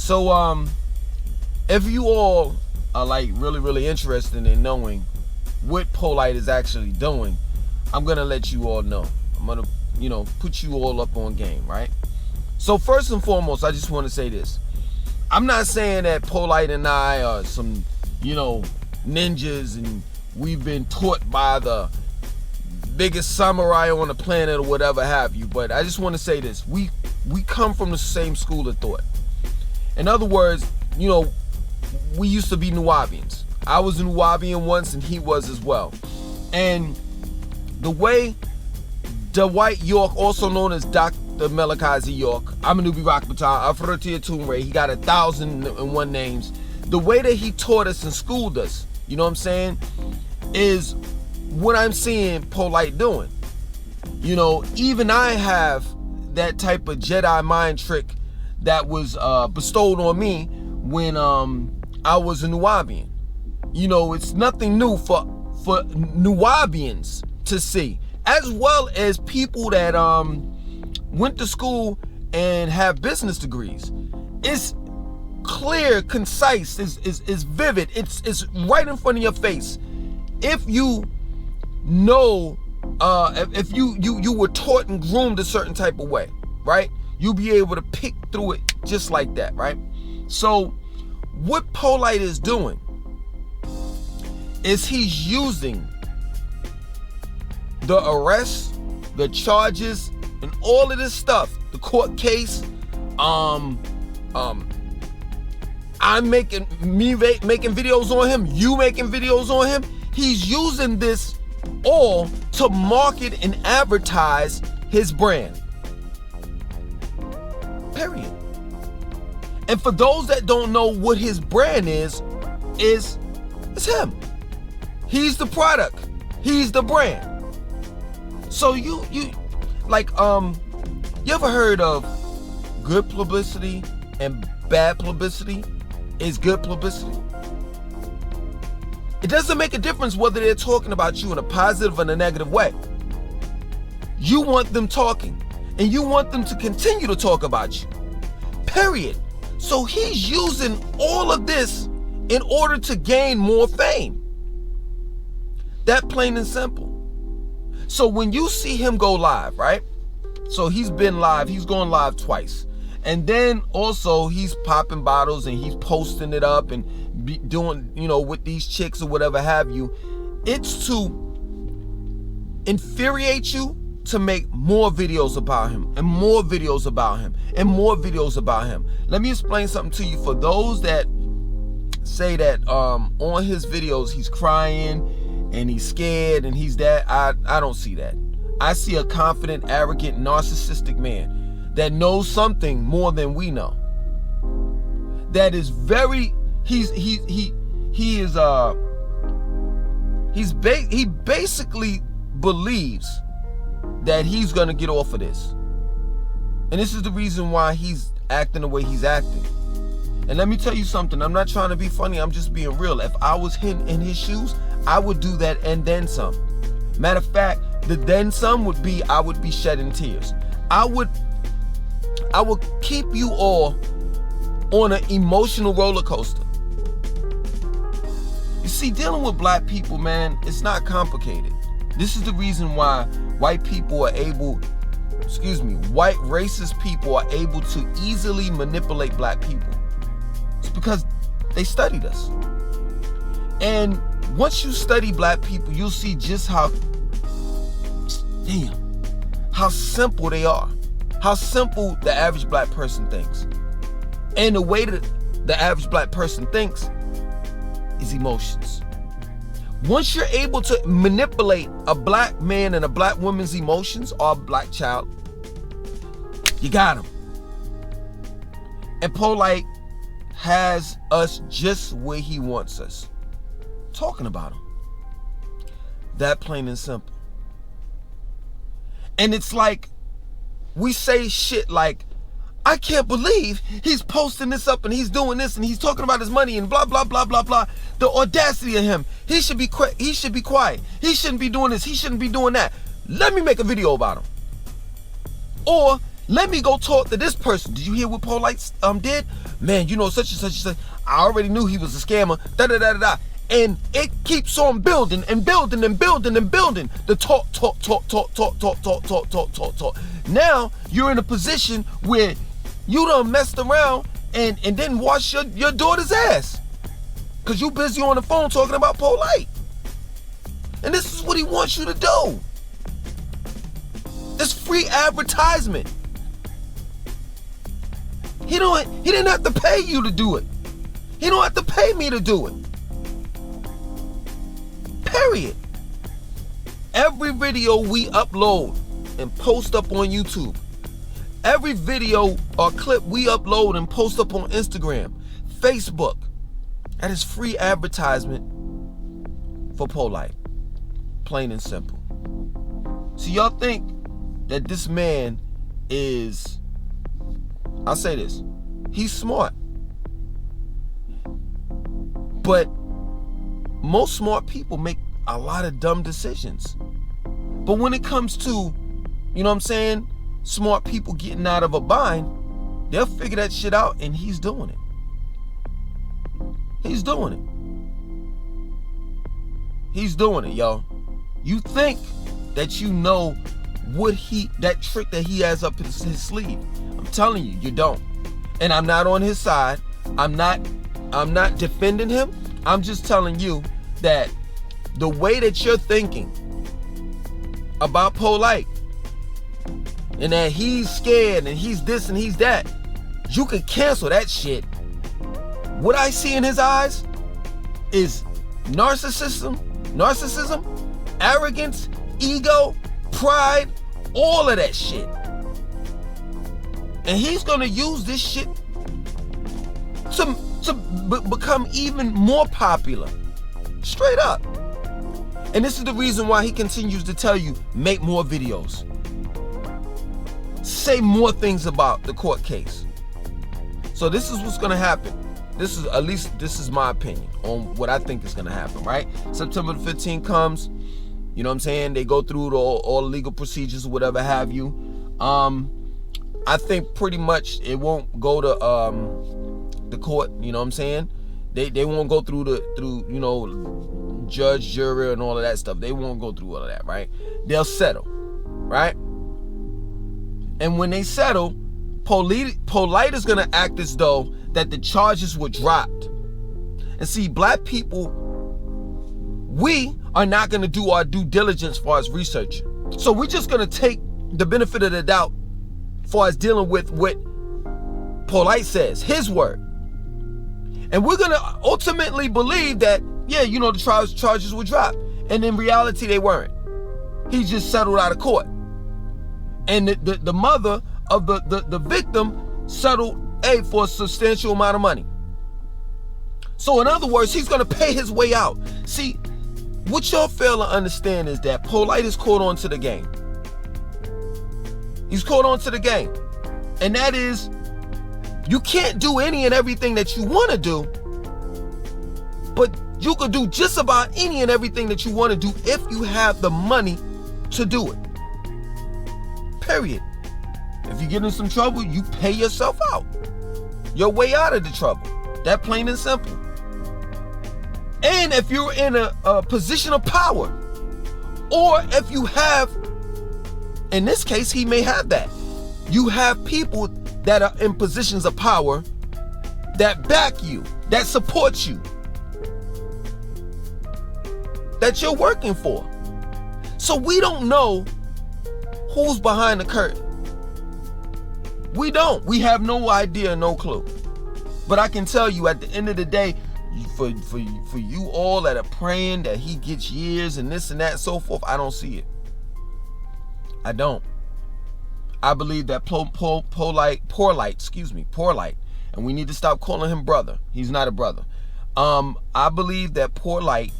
So if you all are like really interested in knowing what Polight is actually doing, I'm gonna let you all know. I'm gonna, put you all up on game, right? So first and foremost, I just want to say this. I'm not saying that Polight and I are some, ninjas and we've been taught by the biggest samurai on the planet or whatever have you, but I just want to say this. We come from the same school of thought. In other words, we used to be Nuwabians. I was a Nuwabian once and he was as well. And the way Dwight York, also known as Dr. Malachi York, I'm a newbie rock baton, Afrotia Tumre, he got 1,001 names. The way that he taught us and schooled us, you know what I'm saying, is what I'm seeing Polight doing. Even I have that type of Jedi mind trick that was bestowed on me when I was a Nuwabian. It's nothing new for Nuwabians to see, as well as people that went to school and have business degrees. It's clear, concise, is vivid. It's right in front of your face. If you know, if you were taught and groomed a certain type of way, right? You'll be able to pick through it just like that, right? So what Polight is doing is he's using the arrest, the charges, and all of this stuff, the court case, I'm making videos on him, you making videos on him. He's using this all to market and advertise his brand. Period. And for those that don't know what his brand is it's him. He's the product. He's the brand. So you ever heard of good publicity and bad publicity is good publicity? It doesn't make a difference whether they're talking about you in a positive or a negative way. You want them talking, and you want them to continue to talk about you. Period. So he's using all of this in order to gain more fame. That plain and simple. So when you see him go live, right? So he's been live, he's gone live twice. And then also he's popping bottles and he's posting it up and doing, with these chicks or whatever have you. It's to infuriate you to make more videos about him and more videos about him and more videos about him. Let me explain something to you. For those that say that on his videos he's crying and he's scared and he's that, I don't see that. I see a confident, arrogant, narcissistic man that knows something more than we know. That is very, he basically believes that he's gonna get off of this. And this is the reason why he's acting the way he's acting. And let me tell you something, I'm not trying to be funny, I'm just being real. If I was in his shoes, I would do that and then some. Matter of fact, the then some would be, I would be shedding tears. I would keep you all on an emotional roller coaster. You see, dealing with black people, man, it's not complicated. This is the reason why white racist people are able to easily manipulate black people. It's because they studied us. And once you study black people, you'll see just how simple they are. How simple the average black person thinks. And the way that the average black person thinks is emotions. Once you're able to manipulate a black man and a black woman's emotions, or a black child, you got him. And Polight has us just where he wants us. Talking about him. That plain and simple. And it's like, we say shit like, I can't believe he's posting this up and he's doing this and he's talking about his money and blah, blah, blah, blah, blah. The audacity of him. He should be quiet. He shouldn't be doing this. He shouldn't be doing that. Let me make a video about him. Or Let me go talk to this person. Did you hear what Polight did? Man, you know, such and such and such. I already knew he was a scammer. Da da da da da. And it keeps on building and building and building and building. The talk. Now you're in a position where you done messed around and didn't wash your daughter's ass. Cause you busy on the phone talking about Polight. And this is what he wants you to do. It's free advertisement. He didn't have to pay you to do it. He don't have to pay me to do it. Period. Every video we upload and post up on YouTube, every video or clip we upload and post up on Instagram, Facebook, that is free advertisement for Polight. Plain and simple. So y'all think that this man is, I'll say this, he's smart. But most smart people make a lot of dumb decisions. But when it comes to, you know what I'm saying, smart people getting out of a bind, they'll figure that shit out, and he's doing it. He's doing it. He's doing it, y'all. You think that you know what that trick that he has up his sleeve. I'm telling you, you don't. And I'm not on his side. I'm not defending him. I'm just telling you that the way that you're thinking about Polight and that he's scared and he's this and he's that, you can cancel that shit. What I see in his eyes is narcissism, arrogance, ego, pride, all of that shit. And he's gonna use this shit to become even more popular. Straight up. And this is the reason why he continues to tell you, make more videos. Say more things about the court case. So this is what's gonna happen. This is my opinion on what I think is gonna happen, right? September the 15th comes, you know what I'm saying? They go through all the legal procedures or whatever have you. I think pretty much it won't go to the court, you know what I'm saying? They won't go through you know, judge, jury, and all of that stuff. They won't go through all of that, right? They'll settle, right? And when they settle, Polight is gonna act as though that the charges were dropped. And see, black people, we are not gonna do our due diligence as far as research. So we're just gonna take the benefit of the doubt as far as dealing with what Polight says, his word. And we're gonna ultimately believe that, yeah, you know, the charges were dropped. And in reality, they weren't. He just settled out of court. And the mother of the victim settled for a substantial amount of money. So in other words, he's gonna pay his way out. See, what y'all fail to understand is that Polight is caught on to the game. He's caught on to the game. And that is, you can't do any and everything that you want to do, but you can do just about any and everything that you want to do if you have the money to do it. Period. If you get in some trouble, you pay yourself out. Your way out of the trouble. That plain and simple. And if you're in a position of power, or if you have, in this case, he may have that. You have people that are in positions of power that back you, that support you, that you're working for. So we don't know who's behind the curtain. We don't. We have no idea, no clue. But I can tell you, at the end of the day, for you all that are praying that he gets years and this and that and so forth, I don't see it. I don't. I believe that Polight, and we need to stop calling him brother. He's not a brother. I believe that Polight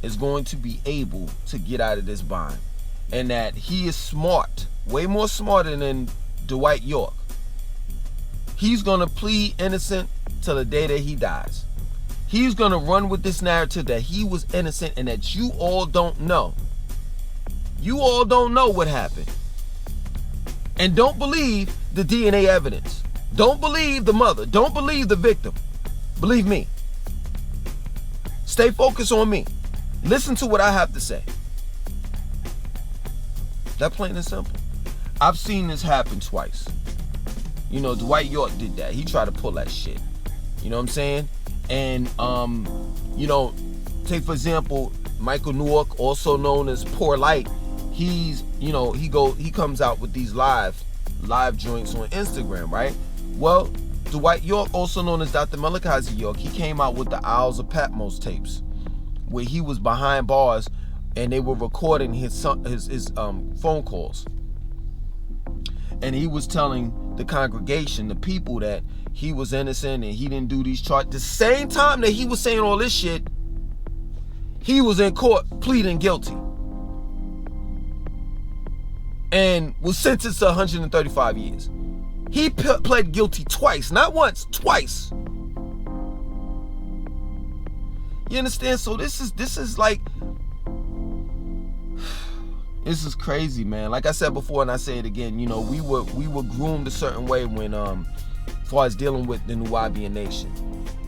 is going to be able to get out of this bind, and that he is smart, way more smarter than Dwight York. He's gonna plead innocent till the day that he dies. He's gonna run with this narrative that he was innocent and that you all don't know. You all don't know what happened. And don't believe the DNA evidence. Don't believe the mother. Don't believe the victim. Believe me. Stay focused on me. Listen to what I have to say. That plain and simple. I've seen this happen twice. You know, Dwight York did that. He tried to pull that shit. You know what I'm saying? And, you know, take for example, Michael Newark, also known as Polight. He's, you know, he comes out with these live joints on Instagram, right? Well, Dwight York, also known as Dr. Malachi York, he came out with the Isles of Patmos tapes, where he was behind bars and they were recording his phone calls. And he was telling the congregation, the people, that he was innocent and he didn't do these charges. The same time that he was saying all this shit, he was in court pleading guilty and was sentenced to 135 years. He pled guilty twice, not once, twice. You understand? So this is like, this is crazy, man. Like I said before, and I say it again, you know, we were groomed a certain way when, as far as dealing with the Nubian nation.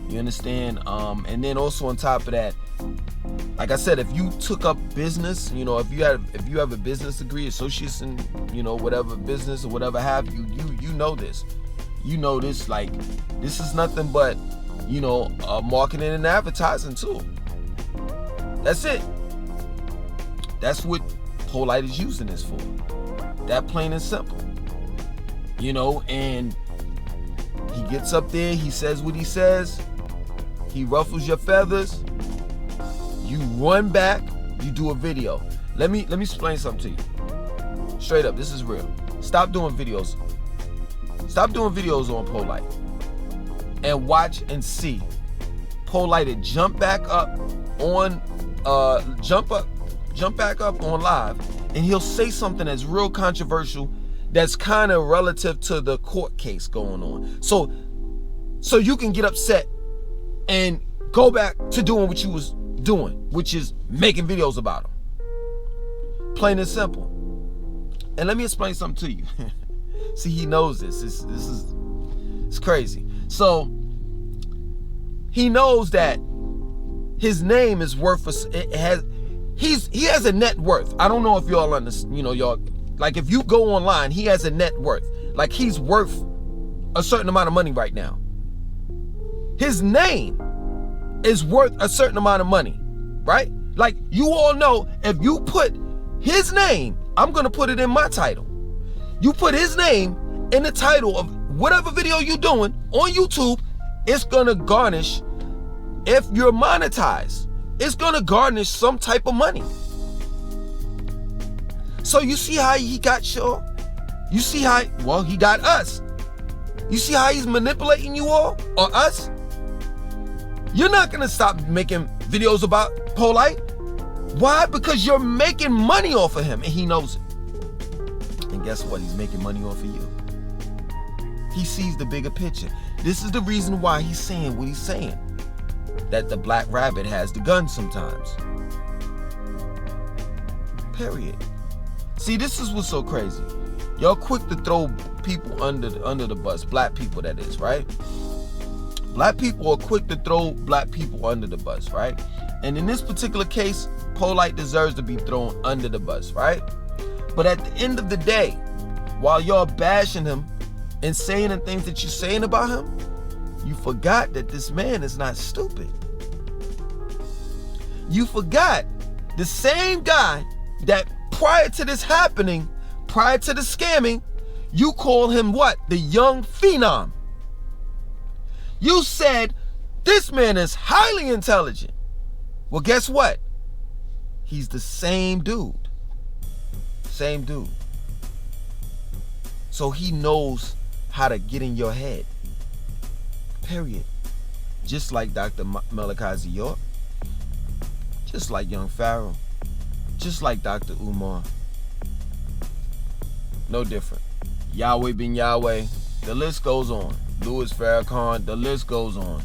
You understand? And then also on top of that, like I said, if you took up business, you know, if you have a business degree, associates in, you know, whatever business or whatever have you, you know this. You know this, like, this is nothing but, you know, marketing and advertising too. That's it. That's what Polight is using this for. That plain and simple. You know, and he gets up there, he says what he says, he ruffles your feathers, you run back, you do a video. Let me explain something to you. Straight up, this is real. Stop doing videos. Stop doing videos on Polight. And watch and see. Polight to jump back up on live, and he'll say something that's real controversial, that's kind of relative to the court case going on. So you can get upset and go back to doing what you was doing, which is making videos about him. Plain and simple. And let me explain something to you. See, he knows this. It's crazy. So he knows that his name is worth. He has a net worth. I don't know if y'all understand. You know, y'all, like, if you go online, he has a net worth. Like, he's worth a certain amount of money right now. His name is worth a certain amount of money, right? Like, you all know, if you put his name, I'm gonna put it in my title. You put his name in the title of whatever video you're doing on YouTube, it's gonna garnish, if you're monetized, it's gonna garnish some type of money. So you see how he got Shaw? You see how, well, he got us. You see how he's manipulating you all, or us? You're not gonna stop making videos about Polight. Why? Because you're making money off of him, and he knows it. And guess what? He's making money off of you. He sees the bigger picture. This is the reason why he's saying what he's saying. That the black rabbit has the gun sometimes. Period. See, this is what's so crazy. Y'all quick to throw people under the bus. Black people, that is, right? Black people are quick to throw black people under the bus, right? And in this particular case, Polight deserves to be thrown under the bus, right? But at the end of the day, while y'all bashing him and saying the things that you're saying about him, you forgot that this man is not stupid. You forgot the same guy that prior to this happening, prior to the scamming, you call him what? The young phenom. You said, this man is highly intelligent. Well, guess what? He's the same dude. Same dude. So he knows how to get in your head. Period. Just like Dr. Malachi York. Just like young Pharaoh. Just like Dr. Umar. No different. Yahweh bin Yahweh. The list goes on. Louis Farrakhan. The list goes on.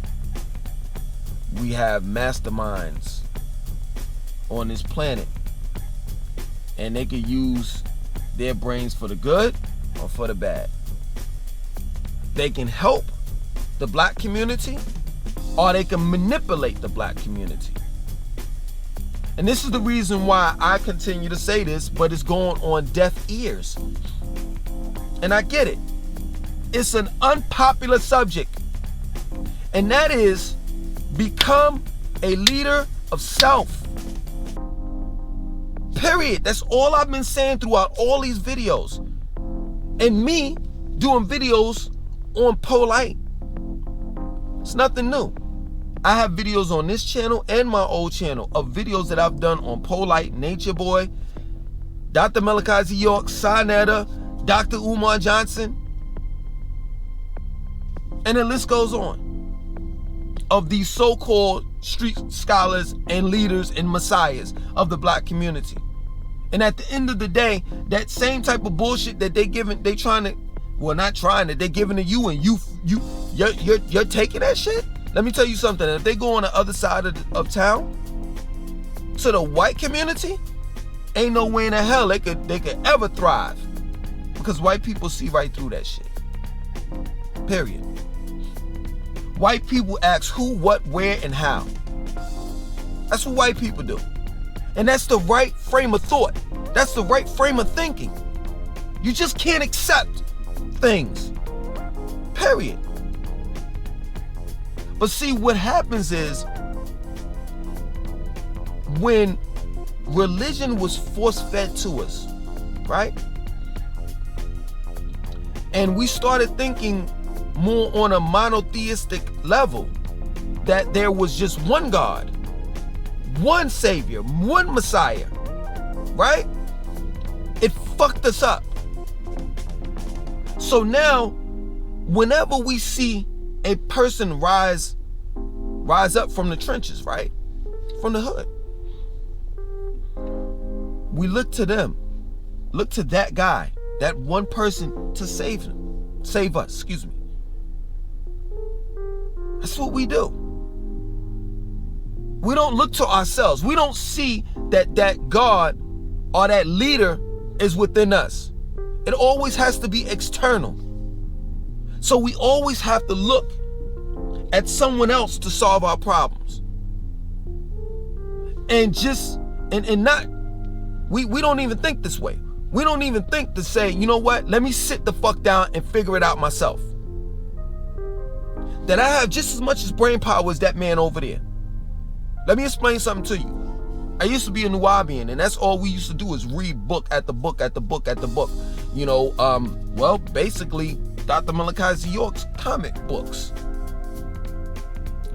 We have masterminds on this planet, and they could use their brains for the good, or for the bad. They can help the black community, or they can manipulate the black community. And this is the reason why I continue to say this, but it's going on deaf ears. And I get it. It's an unpopular subject. And that is, become a leader of self. Period. That's all I've been saying throughout all these videos. And me doing videos on Polight, it's nothing new. I have videos on this channel and my old channel of videos that I've done on Polight, Nature Boy, Dr. Malachi York, Sinetta, Dr. Umar Johnson, and the list goes on, of these so-called street scholars and leaders and messiahs of the black community. And at the end of the day, that same type of bullshit that they're giving to you, and you're taking that shit. Let me tell you something. If they go on the other side of town, to the white community, ain't no way in the hell they could ever thrive, because white people see right through that shit. Period. White people ask who, what, where, and how. That's what white people do. And that's the right frame of thought. That's the right frame of thinking. You just can't accept things. Period. But see, what happens is, when religion was force-fed to us, right? And we started thinking more on a monotheistic level, that there was just one God, one Savior, one Messiah, right? It fucked us up. So now, whenever we see a person rise up from the trenches, right? From the hood, we look to them, look to that guy, that one person to save us, excuse me. That's what we do. We don't look to ourselves. We don't see that God or that leader is within us. It always has to be external. So we always have to look at someone else to solve our problems. And we don't even think this way. We don't even think to say, you know what? Let me sit the fuck down and figure it out myself. That I have just as much as brain power as that man over there. Let me explain something to you. I used to be a Nubian, and that's all we used to do is read book at the book at the book at the book. You know, basically Dr. Malachi York's comic books.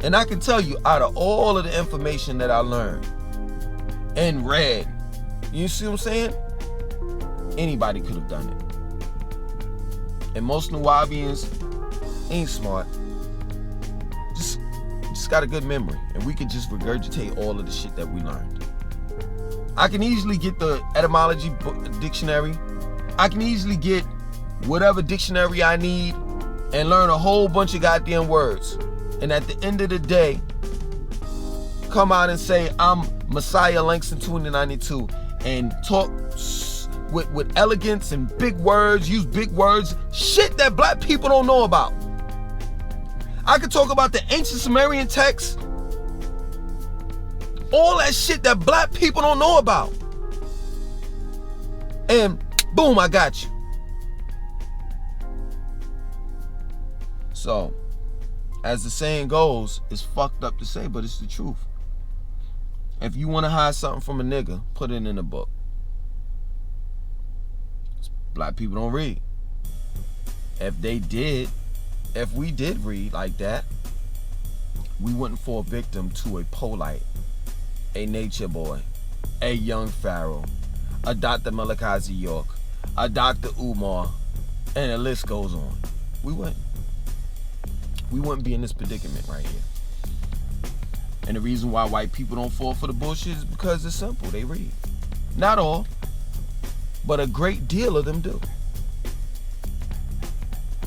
And I can tell you, out of all of the information that I learned and read, you see what I'm saying? Anybody could have done it. And most Nubians ain't smart. Just got a good memory, and we can just regurgitate all of the shit that we learned. I can easily get the etymology dictionary. I can easily get whatever dictionary I need and learn a whole bunch of goddamn words. And at the end of the day, come out and say I'm Messiah Langston 2092 and talk with elegance and big words, use big words, shit that black people don't know about. I could talk about the ancient Sumerian texts, all that shit that black people don't know about. And boom, I got you. So, as the saying goes, it's fucked up to say, but it's the truth. If you want to hide something from a nigga, put it in a book. Black people don't read. If we did read like that, we wouldn't fall victim to a Polight, a Nature Boy, a Young Pharaoh, a Dr. Malachi York, a Dr. Umar, and the list goes on. We wouldn't. We wouldn't be in this predicament right here. And the reason why white people don't fall for the bullshit is because it's simple. They read. Not all, but a great deal of them do.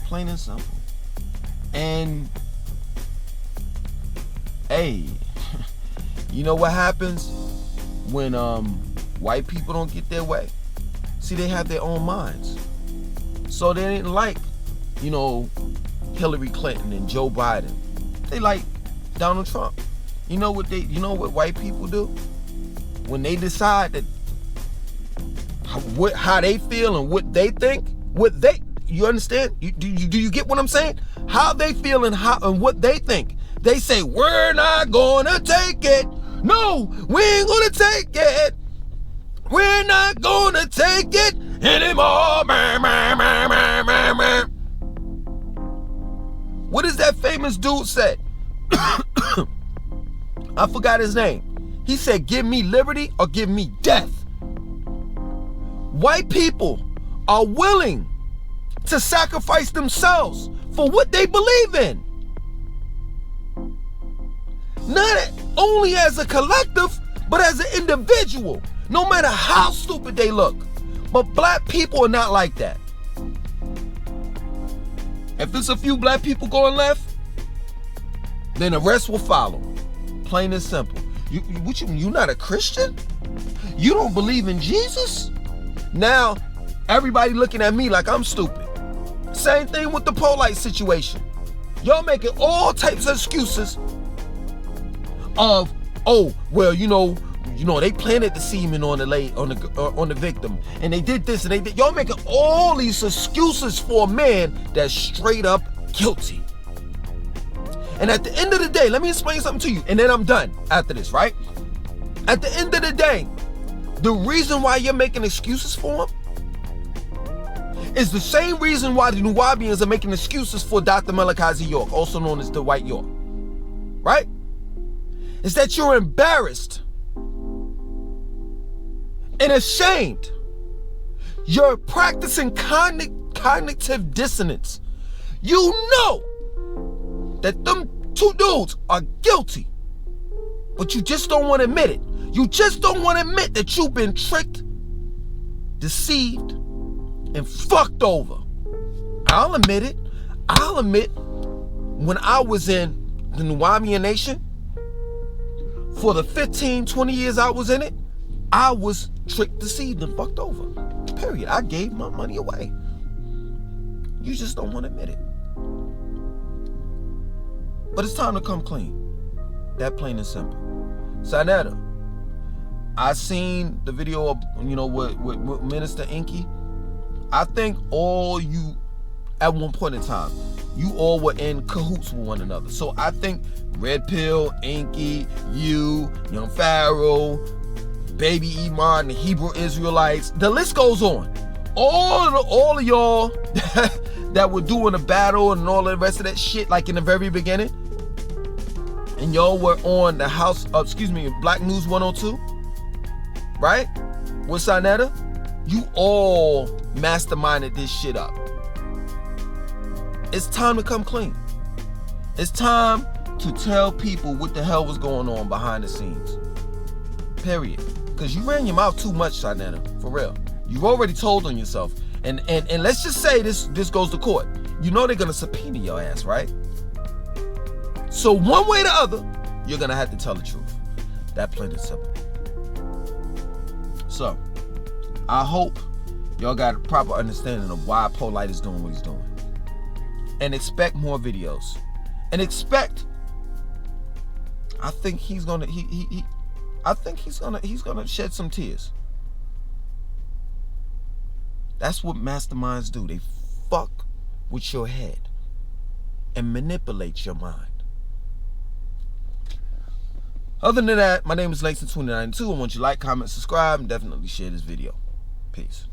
Plain and simple. And hey, you know what happens when white people don't get their way? See, they have their own minds. So they didn't like, you know, Hillary Clinton and Joe Biden. They like Donald Trump. You know what white people do? When they decide that how they feel and what they think, you understand? Do you get what I'm saying? How they feel and what they think. They say, we're not gonna take it. No, we ain't gonna take it. We're not gonna take it anymore. What is that famous dude said? I forgot his name. He said, give me liberty or give me death. White people are willing to sacrifice themselves for what they believe in. Not only as a collective, but as an individual, no matter how stupid they look. But black people are not like that. If it's a few black people going left, then the rest will follow. Plain and simple. You not a Christian? You don't believe in Jesus? Now, everybody looking at me like I'm stupid. Same thing with the Polight situation. Y'all making all types of excuses of, oh, well, you know, they planted the semen on the victim, and they did this and they did. Y'all making all these excuses for a man that's straight up guilty. And at the end of the day, let me explain something to you, and then I'm done after this, right? At the end of the day, the reason why you're making excuses for him is the same reason why the Nuwabians are making excuses for Dr. Malachi York, also known as Dwight York, right? Is that you're embarrassed and ashamed. You're practicing cognitive dissonance. You know that them two dudes are guilty, but you just don't want to admit it. You just don't want to admit that you've been tricked, deceived, and fucked over. I'll admit it. I'll admit when I was in the Nuwabian Nation, for the 15, 20 years I was in it, I was tricked, deceived, and fucked over. Period. I gave my money away. You just don't want to admit it. But it's time to come clean. That plain and simple. Sanetta, I seen the video of, with Minister Inky. I think all you, at one point in time, you all were in cahoots with one another. So I think Red Pill, Inky, you, Young Pharaoh, Baby Iman, the Hebrew Israelites, the list goes on. All of y'all that were doing the battle and all the rest of that shit, like in the very beginning, and y'all were on the Black News 102, right? With Sanetta, you all masterminded this shit up. It's time to come clean. It's time to tell people what the hell was going on behind the scenes. Period. Because you ran your mouth too much, Sanetta. For real. You've already told on yourself. And let's just say this goes to court. You know they're gonna subpoena your ass, right? So one way or the other, you're gonna have to tell the truth. That plain and simple. So, I hope y'all got a proper understanding of why Polight is doing what he's doing. And expect more videos. And expect, I think he's gonna shed some tears. That's what masterminds do. They fuck with your head and manipulate your mind. Other than that, my name is Langston2092. I want you to like, comment, subscribe, and definitely share this video. Peace.